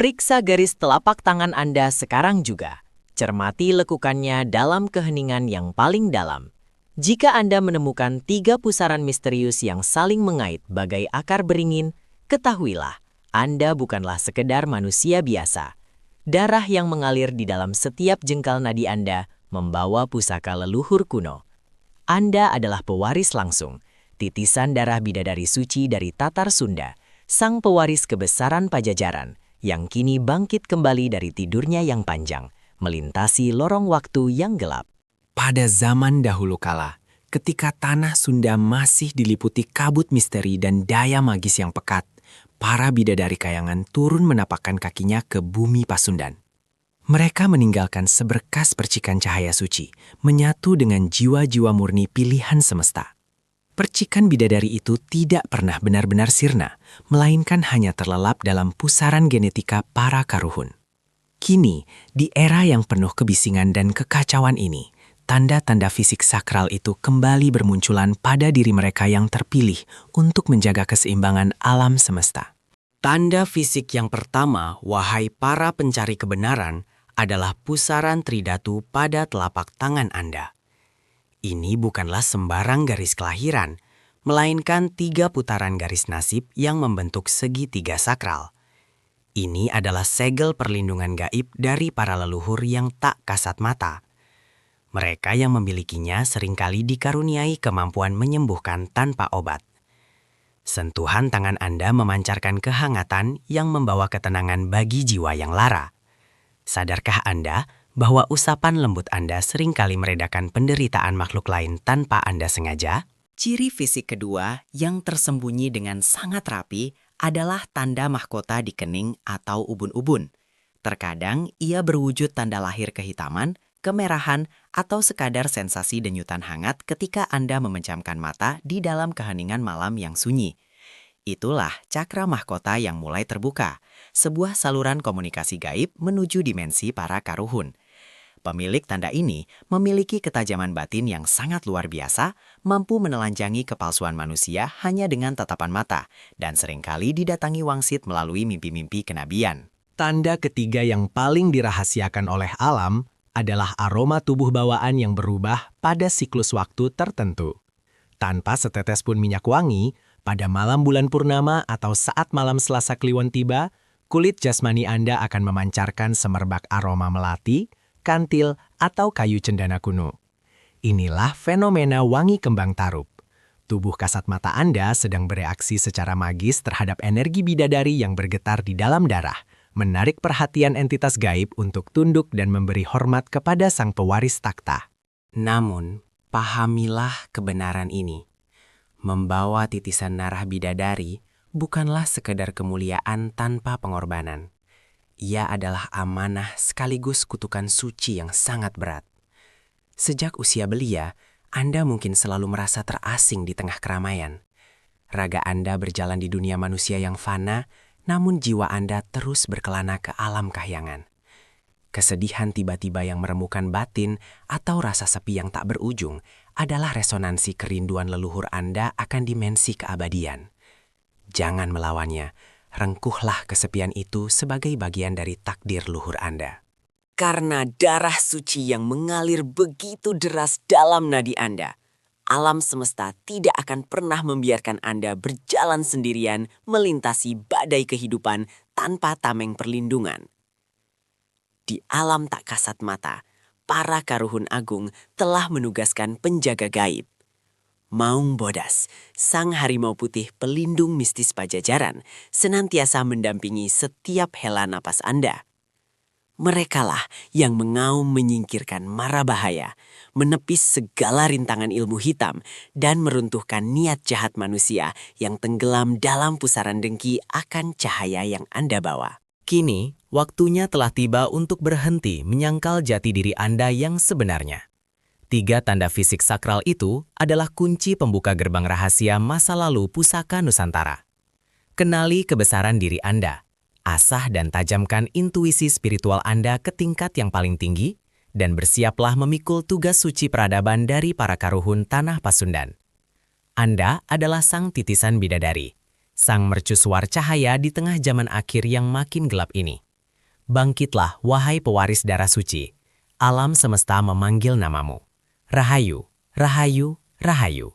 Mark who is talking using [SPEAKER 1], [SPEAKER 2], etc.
[SPEAKER 1] Periksa garis telapak tangan Anda sekarang juga. Cermati lekukannya dalam keheningan yang paling dalam. Jika Anda menemukan 3 pusaran misterius yang saling mengait bagai akar beringin, ketahuilah, Anda bukanlah sekedar manusia biasa. Darah yang mengalir di dalam setiap jengkal nadi Anda membawa pusaka leluhur kuno. Anda adalah pewaris langsung, titisan darah bidadari suci dari Tatar Sunda, sang pewaris kebesaran Pajajaran, yang kini bangkit kembali dari tidurnya yang panjang, melintasi lorong waktu yang gelap.
[SPEAKER 2] Pada zaman dahulu kala, ketika tanah Sunda masih diliputi kabut misteri dan daya magis yang pekat, para bidadari kayangan turun menapakkan kakinya ke bumi Pasundan. Mereka meninggalkan seberkas percikan cahaya suci, menyatu dengan jiwa-jiwa murni pilihan semesta. Percikan bidadari itu tidak pernah benar-benar sirna, melainkan hanya terlelap dalam pusaran genetika para karuhun. Kini, di era yang penuh kebisingan dan kekacauan ini, tanda-tanda fisik sakral itu kembali bermunculan pada diri mereka yang terpilih untuk menjaga keseimbangan alam semesta. Tanda fisik yang pertama, wahai para pencari kebenaran, adalah pusaran tridatu pada telapak tangan Anda. Ini bukanlah sembarang garis kelahiran, melainkan 3 putaran garis nasib yang membentuk segitiga sakral. Ini adalah segel perlindungan gaib dari para leluhur yang tak kasat mata. Mereka yang memilikinya seringkali dikaruniai kemampuan menyembuhkan tanpa obat. Sentuhan tangan Anda memancarkan kehangatan yang membawa ketenangan bagi jiwa yang lara. Sadarkah Anda bahwa usapan lembut Anda seringkali meredakan penderitaan makhluk lain tanpa Anda sengaja? Ciri fisik kedua yang tersembunyi dengan sangat rapi adalah tanda mahkota di kening atau ubun-ubun. Terkadang ia berwujud tanda lahir kehitaman, kemerahan, atau sekadar sensasi denyutan hangat ketika Anda memejamkan mata di dalam keheningan malam yang sunyi. Itulah cakra mahkota yang mulai terbuka, sebuah saluran komunikasi gaib menuju dimensi para karuhun. Pemilik tanda ini memiliki ketajaman batin yang sangat luar biasa, mampu menelanjangi kepalsuan manusia hanya dengan tatapan mata, dan seringkali didatangi wangsit melalui mimpi-mimpi kenabian.
[SPEAKER 3] Tanda ketiga yang paling dirahasiakan oleh alam adalah aroma tubuh bawaan yang berubah pada siklus waktu tertentu. Tanpa setetes pun minyak wangi, pada malam bulan purnama atau saat malam Selasa Kliwon tiba, kulit jasmani Anda akan memancarkan semerbak aroma melati, kantil, atau kayu cendana kuno. Inilah fenomena wangi kembang tarup. Tubuh kasat mata Anda sedang bereaksi secara magis terhadap energi bidadari yang bergetar di dalam darah, menarik perhatian entitas gaib untuk tunduk dan memberi hormat kepada sang pewaris takhta.
[SPEAKER 2] Namun, pahamilah kebenaran ini. Membawa titisan darah bidadari bukanlah sekedar kemuliaan tanpa pengorbanan. Ia adalah amanah sekaligus kutukan suci yang sangat berat. Sejak usia belia, Anda mungkin selalu merasa terasing di tengah keramaian. Raga Anda berjalan di dunia manusia yang fana, namun jiwa Anda terus berkelana ke alam kahyangan. Kesedihan tiba-tiba yang meremukkan batin atau rasa sepi yang tak berujung adalah resonansi kerinduan leluhur Anda akan dimensi keabadian. Jangan melawannya. Rengkuhlah kesepian itu sebagai bagian dari takdir luhur Anda. Karena darah suci yang mengalir begitu deras dalam nadi Anda, alam semesta tidak akan pernah membiarkan Anda berjalan sendirian melintasi badai kehidupan tanpa tameng perlindungan. Di alam tak kasat mata, para karuhun agung telah menugaskan penjaga gaib. Maung Bodas, sang harimau putih pelindung mistis Pajajaran, senantiasa mendampingi setiap hela napas Anda. Merekalah yang mengaum menyingkirkan mara bahaya, menepis segala rintangan ilmu hitam, dan meruntuhkan niat jahat manusia yang tenggelam dalam pusaran dengki akan cahaya yang Anda bawa. Kini, waktunya telah tiba untuk berhenti menyangkal jati diri Anda yang sebenarnya. 3 tanda fisik sakral itu adalah kunci pembuka gerbang rahasia masa lalu pusaka Nusantara. Kenali kebesaran diri Anda, asah dan tajamkan intuisi spiritual Anda ke tingkat yang paling tinggi, dan bersiaplah memikul tugas suci peradaban dari para karuhun tanah Pasundan. Anda adalah sang titisan bidadari, sang mercusuar cahaya di tengah zaman akhir yang makin gelap ini.
[SPEAKER 4] Bangkitlah, wahai pewaris darah suci. Alam semesta memanggil namamu. Rahayu, rahayu, rahayu.